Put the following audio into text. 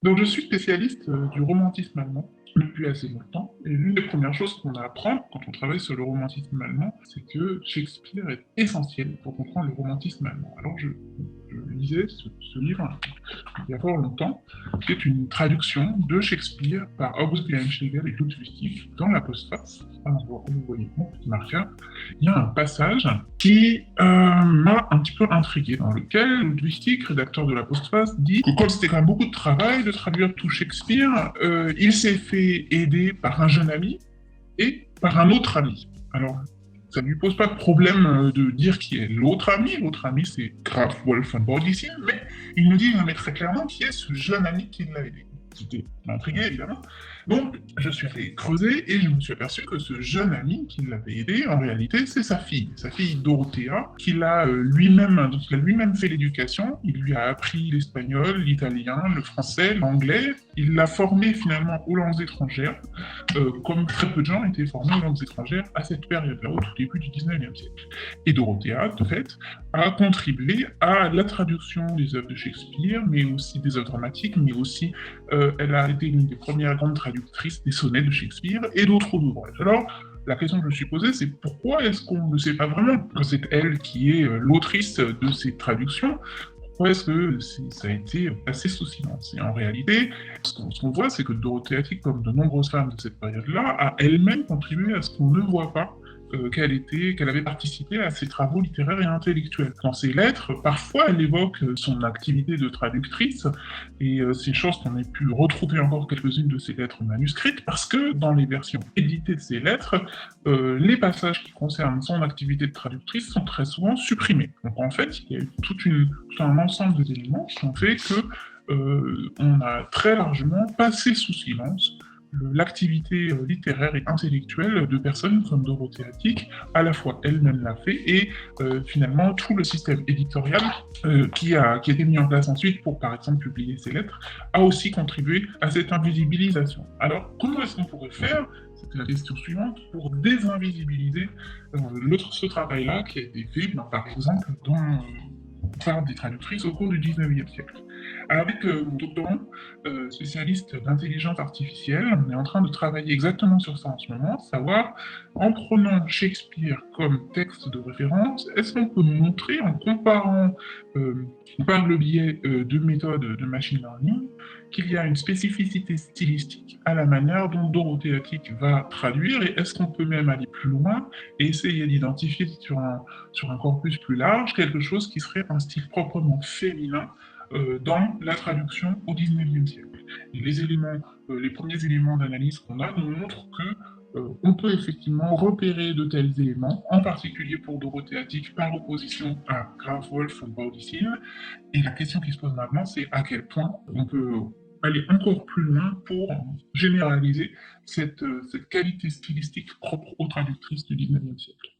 Donc, je suis spécialiste du romantisme allemand depuis assez longtemps. Et l'une des premières choses qu'on apprend quand on travaille sur le romantisme allemand, c'est que Shakespeare est essentiel pour comprendre le romantisme allemand. Alors, je lisais ce livre il y a fort longtemps, qui est une traduction de Shakespeare par August Wilhelm Schlegel et Ludwig Tieck dans la postface. Alors, vous voyez mon petit marqueur. Il y a un passage qui m'a un petit peu intrigué, dans lequel Ludwig Tieck, rédacteur de la postface, dit que comme c'était quand même beaucoup de travail de traduire tout Shakespeare, il s'est fait aider par un jeune ami et par un autre ami. Alors, ça ne lui pose pas de problème de dire qui est l'autre ami. L'autre ami, c'est Graf Wolfenburg ici, mais il nous dit jamais très clairement qui est ce jeune ami qui l'a aidé. J'étais intrigué, évidemment. Donc, je suis allé creuser et je me suis aperçu que ce jeune ami qui l'avait aidé, en réalité, c'est sa fille Dorothea, dont il a lui-même fait l'éducation. Il lui a appris l'espagnol, l'italien, le français, l'anglais. Il l'a formé finalement aux langues étrangères, comme très peu de gens étaient formés aux langues étrangères à cette période-là, au tout début du 19e siècle. Et Dorothea, de fait, a contribué à la traduction des œuvres de Shakespeare, mais aussi des œuvres dramatiques, mais aussi elle a été l'une des premières grandes traductrices des sonnets de Shakespeare et d'autres ouvrages. Alors, la question que je me suis posée, c'est pourquoi est-ce qu'on ne sait pas vraiment que c'est elle qui est l'autrice de ces traductions? Pourquoi est-ce que ça a été passé sous silence? Et en réalité, ce qu'on voit, c'est que Dorothée Théâtique, comme de nombreuses femmes de cette période-là, a elle-même contribué à ce qu'on ne voit pas qu'elle avait participé à ses travaux littéraires et intellectuels. Dans ses lettres, parfois, elle évoque son activité de traductrice, et c'est chose qu'on ait pu retrouver encore quelques-unes de ses lettres manuscrites, parce que dans les versions éditées de ses lettres, les passages qui concernent son activité de traductrice sont très souvent supprimés. Donc en fait, il y a eu tout un ensemble d'éléments qui ont fait que on a très largement passé sous silence l'activité littéraire et intellectuelle de personnes comme Dorothée Attic, à la fois elle-même l'a fait et finalement tout le système éditorial qui a été mis en place ensuite pour par exemple publier ses lettres a aussi contribué à cette invisibilisation. Alors comment est-ce qu'on pourrait faire, c'est la question suivante, pour désinvisibiliser ce travail-là qui a été fait par exemple par des traductrices au cours du 19e siècle. Avec mon doctorant spécialiste d'intelligence artificielle, on est en train de travailler exactement sur ça en ce moment, savoir, en prenant Shakespeare comme texte de référence, est-ce qu'on peut montrer, en comparant par le biais de méthodes de machine learning, qu'il y a une spécificité stylistique à la manière dont Dorothée Attic va traduire, et est-ce qu'on peut même aller plus loin et essayer d'identifier sur un corpus plus large quelque chose qui serait un style proprement féminin dans la traduction au XIXe siècle. Et les premiers éléments d'analyse qu'on a nous montrent que on peut effectivement repérer de tels éléments, en particulier pour Dorothée Attic, par opposition à Graf Wolf von Baudissin. Et la question qui se pose maintenant, c'est à quel point on peut aller encore plus loin pour généraliser cette qualité stylistique propre aux traductrices du XIXe siècle.